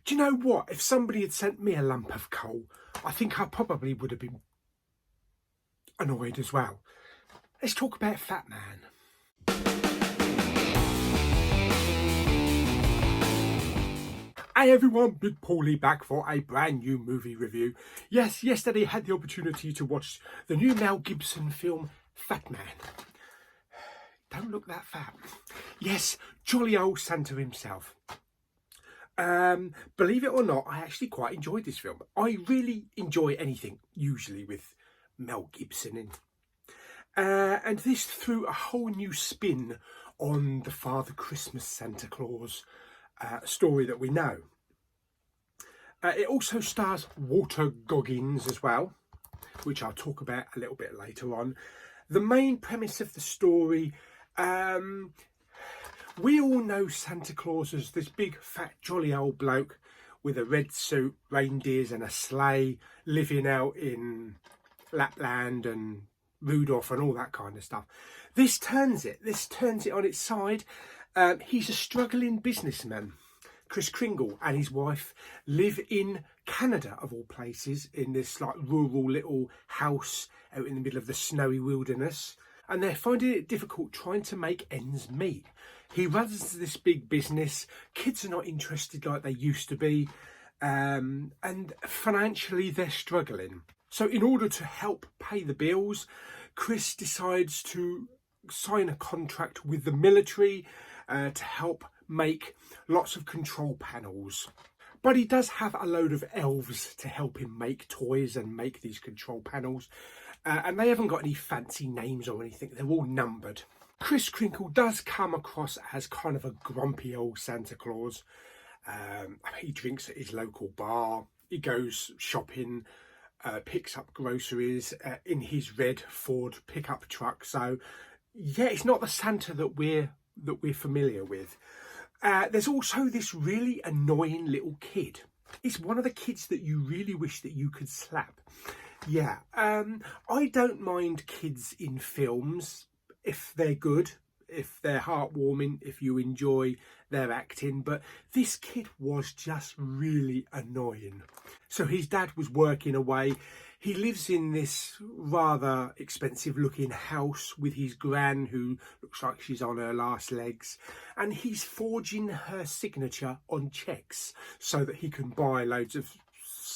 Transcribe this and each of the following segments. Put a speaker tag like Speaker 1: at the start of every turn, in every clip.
Speaker 1: Do you know what? If somebody had sent me a lump of coal, I think I probably would have been annoyed as well. Let's talk about Fatman. Hey everyone, Big Pauly back for a brand new movie review. Yes, yesterday I had the opportunity to watch the new Mel Gibson film, Fatman. Don't look that fat. Yes, jolly old Santa himself. Believe it or not, I actually quite enjoyed this film. I really enjoy anything, usually with Mel Gibson in. And this threw a whole new spin on the Father Christmas Santa Claus story that we know. It also stars Walter Goggins as well, which I'll talk about a little bit later on. The main premise of the story, we all know Santa Claus as this big fat jolly old bloke with a red suit, reindeers and a sleigh, living out in Lapland and Rudolph and all that kind of stuff. This turns it on its side. He's a struggling businessman. Kris Kringle and his wife live in Canada, of all places, in this like rural little house out in the middle of the snowy wilderness, and they're finding it difficult trying to make ends meet. He runs this big business, kids are not interested like they used to be, and financially they're struggling. So in order to help pay the bills, Kris decides to sign a contract with the military to help make lots of control panels. But he does have a load of elves to help him make toys and make these control panels. And they haven't got any fancy names or anything. They're all numbered. Kris Kringle does come across as kind of a grumpy old Santa Claus. He drinks at his local bar. He goes shopping, picks up groceries in his red Ford pickup truck. So, yeah, it's not the Santa that we're familiar with. There's also this really annoying little kid. It's one of the kids that you really wish that you could slap. Yeah, I don't mind kids in films if they're good, if they're heartwarming, if you enjoy their acting, but this kid was just really annoying. So his dad was working away. He lives in this rather expensive looking house with his gran, who looks like she's on her last legs, and he's forging her signature on cheques so that he can buy loads of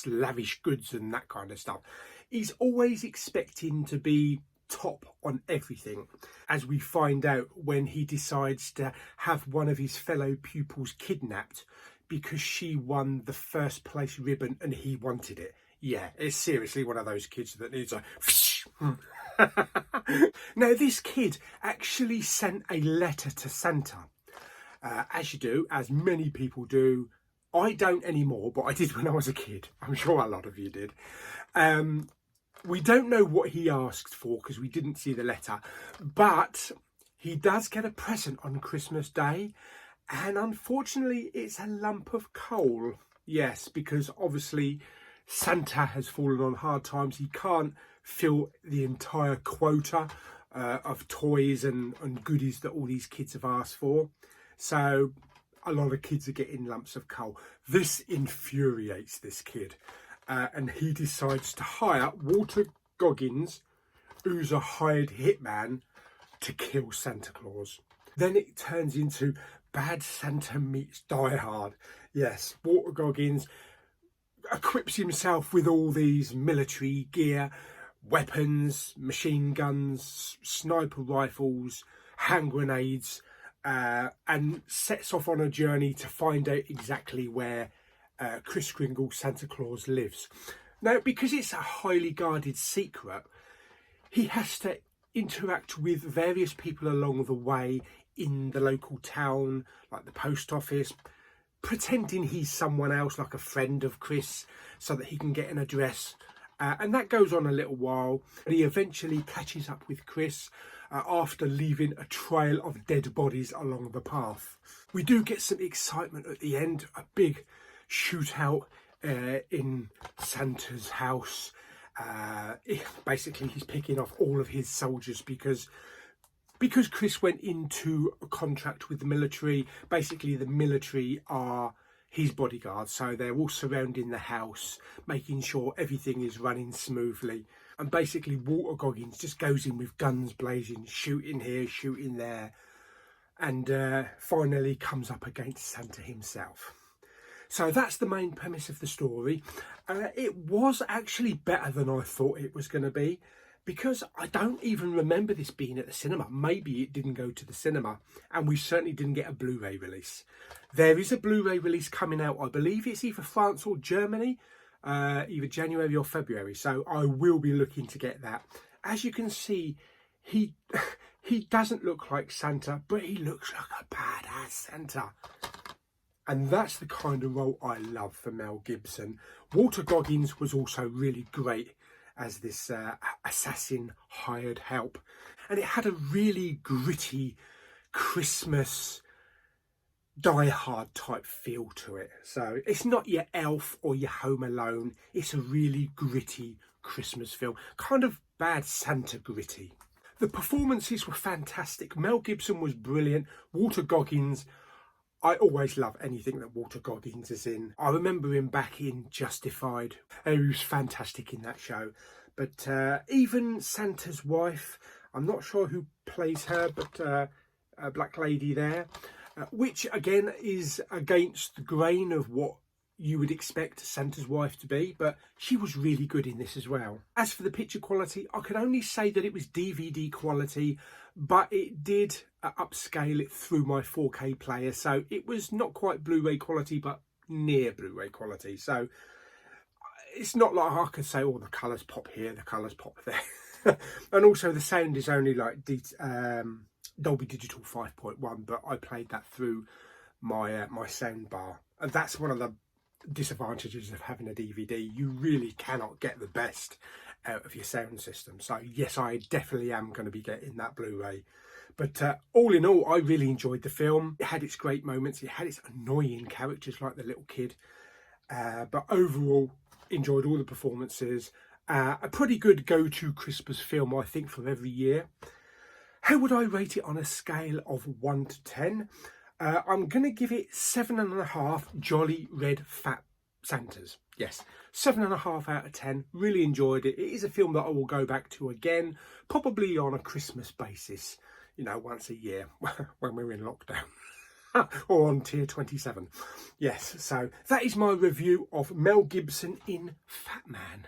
Speaker 1: lavish goods and that kind of stuff. He's always expecting to be top on everything, as we find out when he decides to have one of his fellow pupils kidnapped because she won the first place ribbon and he wanted it. Yeah, it's seriously one of those kids that needs a... Now, this kid actually sent a letter to Santa. As you do, as many people do. I don't anymore, but I did when I was a kid. I'm sure a lot of you did. We don't know what he asked for because we didn't see the letter. But he does get a present on Christmas Day. And unfortunately, it's a lump of coal. Yes, because obviously Santa has fallen on hard times. He can't fill the entire quota of toys and goodies that all these kids have asked for. So a lot of kids are getting lumps of coal. This infuriates this kid. And he decides to hire Walter Goggins, who's a hired hitman, to kill Santa Claus. Then it turns into Bad Santa meets Die Hard. Yes, Walter Goggins equips himself with all these military gear, weapons, machine guns, sniper rifles, hand grenades, and sets off on a journey to find out exactly where Kris Kringle Santa Claus lives. Now, because it's a highly guarded secret, he has to interact with various people along the way in the local town, like the post office, pretending he's someone else, like a friend of Kris, so that he can get an address. And that goes on a little while. He eventually catches up with Kris after leaving a trail of dead bodies along the path. We do get some excitement at the end, a big shootout in Santa's house. Basically, he's picking off all of his soldiers because Kris went into a contract with the military. Basically, the military are his bodyguards. So they're all surrounding the house, making sure everything is running smoothly. And basically Walter Goggins just goes in with guns blazing, shooting here, shooting there, and finally comes up against Santa himself. So that's the main premise of the story. It was actually better than I thought it was going to be, because I don't even remember this being at the cinema. Maybe it didn't go to the cinema, and we certainly didn't get a Blu-ray release. There is a Blu-ray release coming out. I believe it's either France or Germany, either January or February. So I will be looking to get that. As you can see, he doesn't look like Santa, but he looks like a badass Santa. And that's the kind of role I love for Mel Gibson. Walter Goggins was also really great as this assassin hired help. And it had a really gritty Christmas Die Hard type feel to it. So it's not your Elf or your Home Alone. It's a really gritty Christmas film. Kind of Bad Santa gritty. The performances were fantastic. Mel Gibson was brilliant. Walter Goggins, I always love anything that Walter Goggins is in. I remember him back in Justified. He was fantastic in that show. But even Santa's wife, I'm not sure who plays her, but a black lady there, which again is against the grain of what you would expect Santa's wife to be, but she was really good in this as well. As for the picture quality, I can only say that it was DVD quality, but it did upscale it through my 4K player, so it was not quite Blu-ray quality, but near Blu-ray quality. So it's not like I could say, oh, the colours pop here, the colours pop there. And also the sound is only like Dolby Digital 5.1, but I played that through my my sound bar, and that's one of the disadvantages of having a DVD. You really cannot get the best out of your sound system. So yes, I definitely am going to be getting that Blu-ray. But all in all, I really enjoyed the film. It had its great moments. It had its annoying characters like the little kid. But overall, enjoyed all the performances. A pretty good go-to Christmas film, I think, for every year. How would I rate it on a scale of 1 to 10? I'm going to give it 7.5 jolly red fat Santas. Yes, 7.5 out of 10. Really enjoyed it. It is a film that I will go back to again, probably on a Christmas basis, you know, once a year when we're in lockdown. Or on tier 27. Yes, so that is my review of Mel Gibson in Fatman.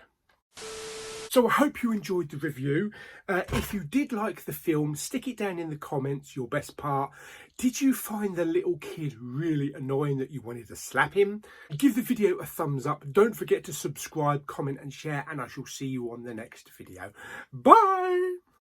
Speaker 1: So I hope you enjoyed the review. If you did like the film, stick it down in the comments, your best part. Did you find the little kid really annoying that you wanted to slap him? Give the video a thumbs up. Don't forget to subscribe, comment and share, and I shall see you on the next video. Bye!